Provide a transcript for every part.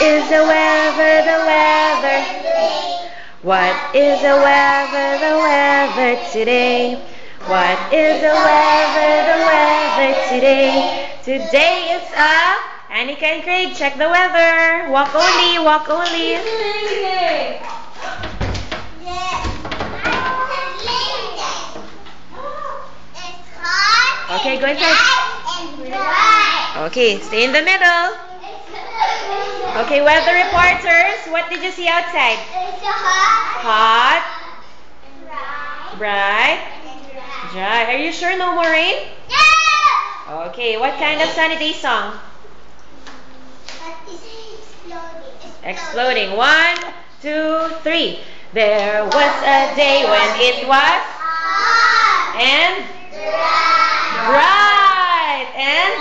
is the weather, the weather? What is the weather today? What is the weather today? Today it's Annika and Craig, check the weather. Walk only, walk only. Okay, go inside. Okay, stay in the middle. Okay, weather reporters, what did you see outside? Hot, bright, dry. Are you sure no more rain? Okay, what kind of sunny day song? Exploding. 1, 2, 3. There was a day when it was hot and bright and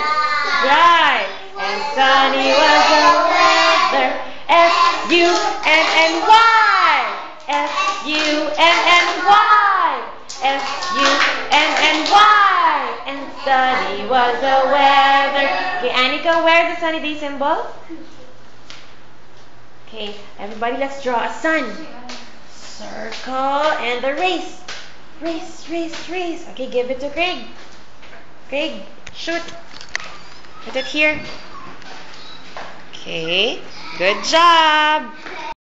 dry, and sunny was the weather. S-U-N-N-Y, S-U-N-N-Y, S-U-N-N-Y, and sunny was the weather. Okay, Annika, where's the sunny day symbol? Okay, everybody, let's draw a sun. Circle and the race. Race, race, race. Okay, give it to Craig. Craig, shoot. Put it here. Okay, good job.